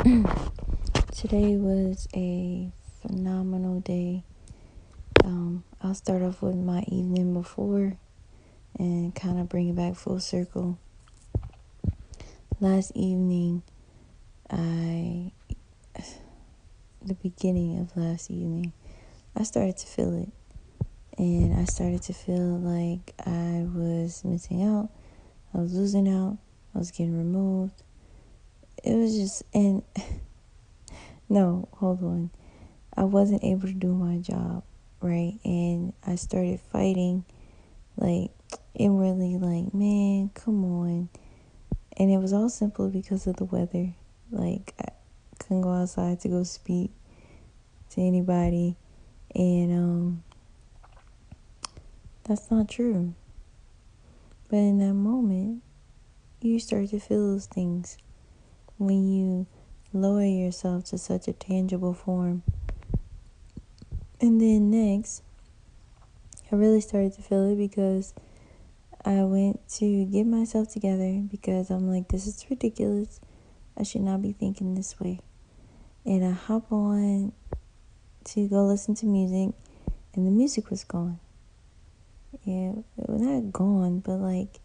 Today was a phenomenal day. I'll start off with my evening before and kind of bring it back full circle. Last evening, the beginning of last evening, I started to feel it. And I started to feel like I was missing out. I was losing out. I was getting removed. It was just, and no, hold on. I wasn't able to do my job, right? And I started fighting, like, inwardly, like, man, come on. And it was all simple because of the weather. Like, I couldn't go outside to go speak to anybody. And that's not true. But in that moment, you start to feel those things when you lower yourself to such a tangible form. And then next, I really started to feel it because I went to get myself together because I'm like, this is ridiculous. I should not be thinking this way. And I hop on to go listen to music, and the music was gone. Yeah, it was not gone, but like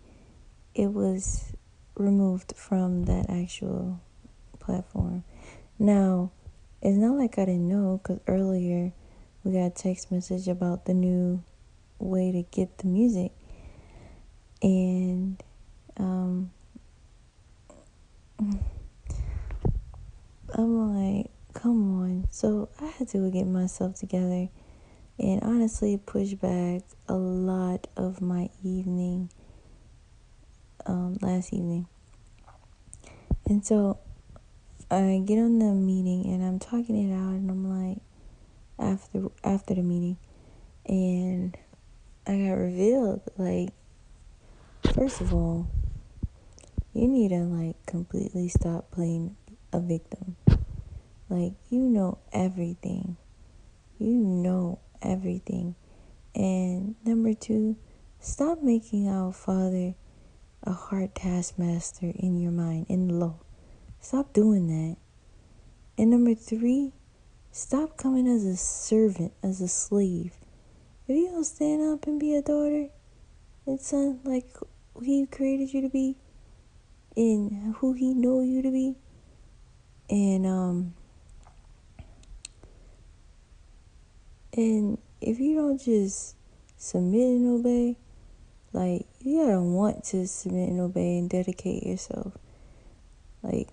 it was removed from that actual platform. Now, it's not like I didn't know, because earlier we got a text message about the new way to get the music. And I'm like, come on. So I had to go get myself together and honestly push back a lot of my evening, last evening. And so I get on the meeting and I'm talking it out, and I'm like, after the meeting, and I got revealed, like, first of all, you need to like completely stop playing a victim. Like, you know everything. You know everything. And number two, stop making our Father a hard taskmaster in your mind, in the law. Stop doing that. And number three, stop coming as a servant, as a slave. If you don't stand up and be a daughter and son, like who He created you to be, and who He know you to be, and if you don't just submit and obey, like, you gotta want to submit and obey and dedicate yourself. Like,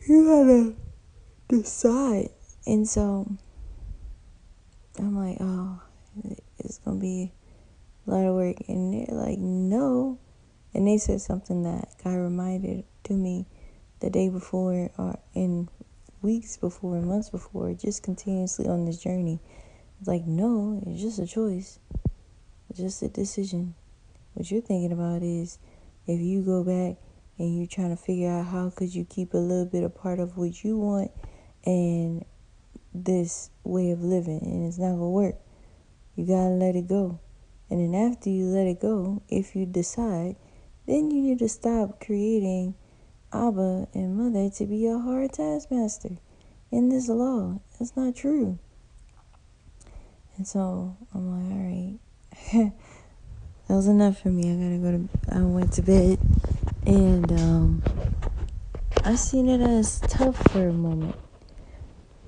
you gotta decide. And so I'm like, oh, it's gonna be a lot of work. And they're like, no. And they said something that God reminded to me the day before, or in weeks before, months before, just continuously on this journey. It's like, no, it's just a choice. It's just a decision. What you're thinking about is, if you go back and you're trying to figure out how could you keep a little bit of part of what you want and this way of living, and it's not gonna work. You gotta let it go. And then after you let it go, if you decide, then you need to stop creating Abba and Mother to be a hard taskmaster in this law. That's not true. And so I'm like, all right. That was enough for me. I went to bed, and I seen it as tough for a moment.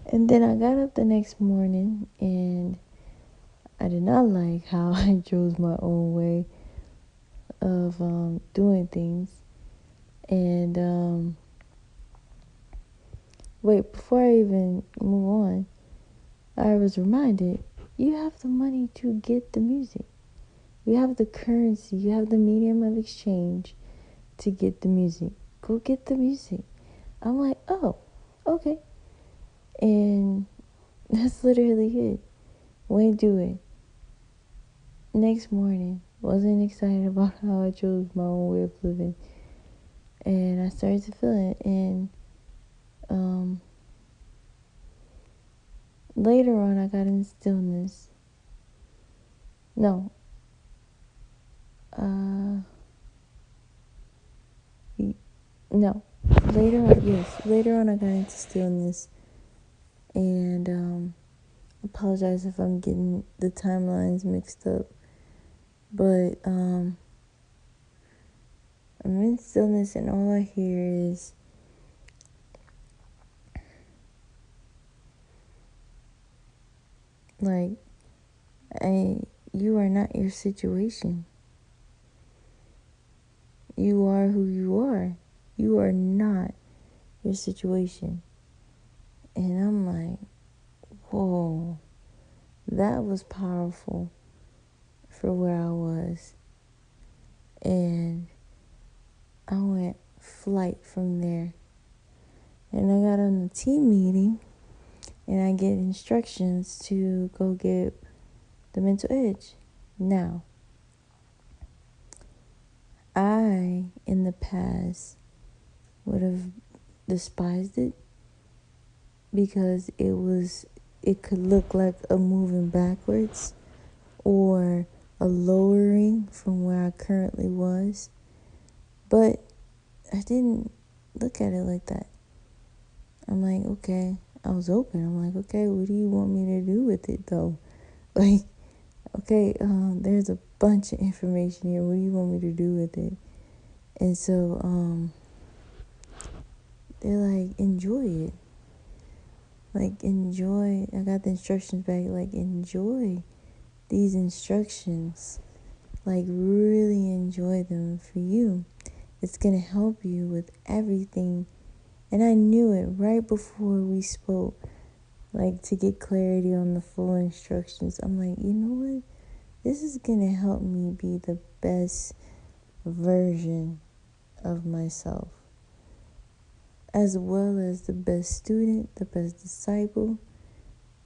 And then I got up the next morning, and I did not like how I chose my own way of doing things. And wait, before I even move on, I was reminded, you have the money to get the music. You have the currency, you have the medium of exchange to get the music. Go get the music. I'm like, oh, okay. And that's literally it. Went do it. Next morning, wasn't excited about how I chose my own way of living. And I started to feel it. And later on, I got in stillness. No. No. later on I got into stillness, and apologize if I'm getting the timelines mixed up, but I'm in stillness, and all I hear is like, you are not your situation. You are who you are. You are not your situation. And I'm like, whoa, that was powerful for where I was. And I went flight from there. And I got on the team meeting, and I get instructions to go get the mental edge. Now, I, in the past, would have despised it because it could look like a moving backwards or a lowering from where I currently was. But I didn't look at it like that. I'm like, okay, I was open. I'm like, okay, what do you want me to do with it though? Like, okay, there's a bunch of information here. What do you want me to do with it? And so, they're like, enjoy it. Like, enjoy. I got the instructions back. Like, enjoy these instructions. Like, really enjoy them for you. It's going to help you with everything. And I knew it right before we spoke, like, to get clarity on the full instructions. I'm like, you know what? This is going to help me be the best version of myself, as well as the best student, the best disciple,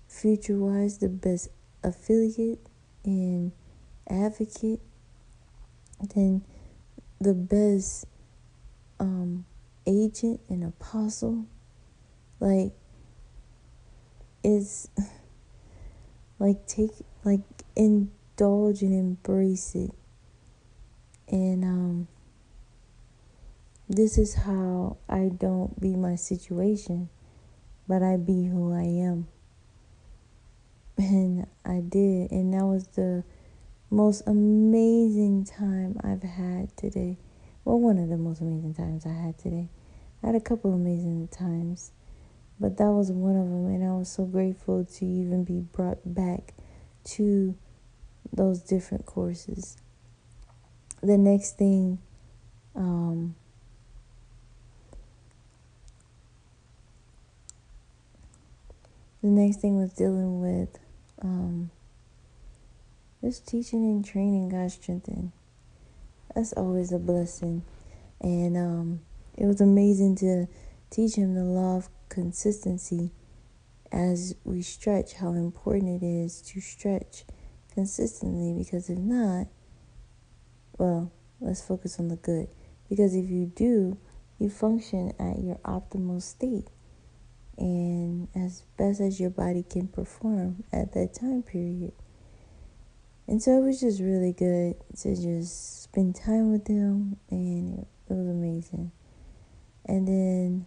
future-wise, the best affiliate and advocate, then the best agent and apostle. Like, it's like, indulge and embrace it. And this is how I don't be my situation, but I be who I am. And I did, and that was the most amazing time I've had today. Well, one of the most amazing times I had today. I had a couple amazing times, but that was one of them, and I was so grateful to even be brought back to those different courses. The next thing, was dealing with just teaching and training God strengthened. That's always a blessing. And it was amazing to teach him the law of consistency as we stretch, how important it is to stretch consistently, because if not, well, let's focus on the good. Because if you do, you function at your optimal state and as best as your body can perform at that time period. And so it was just really good to just spend time with them, and it was amazing. And then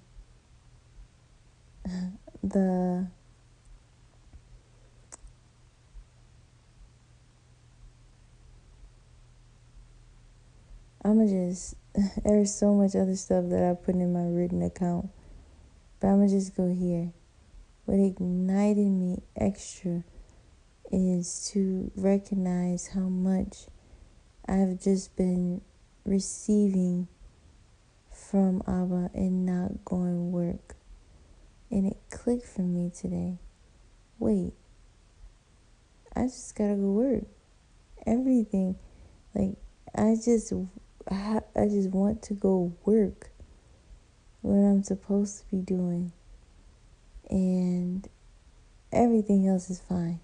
there's so much other stuff that I put in my written account, but I'm gonna just go here. What ignited me extra is to recognize how much I've just been receiving from Abba and not going work. And it clicked for me today. Wait, I just gotta go work. Everything, like, I just want to go work what I'm supposed to be doing, and everything else is fine.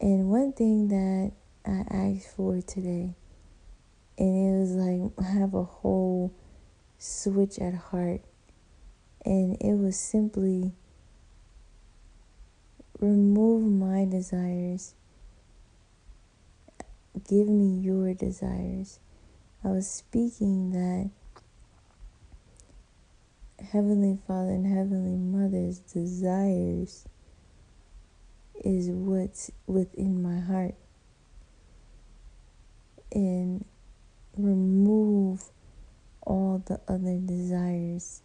And one thing that I asked for today, and it was like, I have a whole switch at heart, and it was simply remove my desires, give me your desires. I was speaking that Heavenly Father and Heavenly Mother's desires is what's within my heart, and remove all the other desires.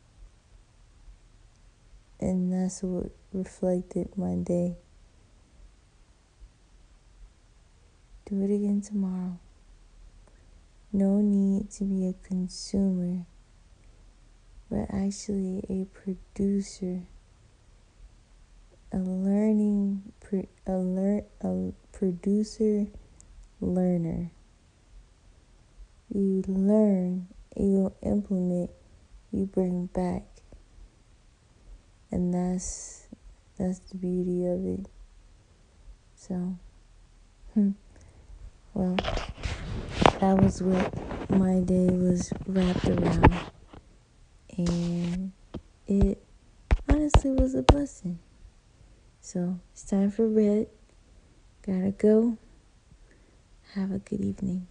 And that's what reflected my day. Do it again tomorrow. No need to be a consumer, but actually a producer, a producer learner. You learn, you implement, you bring back, and that's the beauty of it. So, well, that was what my day was wrapped around, and it honestly was a blessing. So it's time for bed. Gotta go. Have a good evening.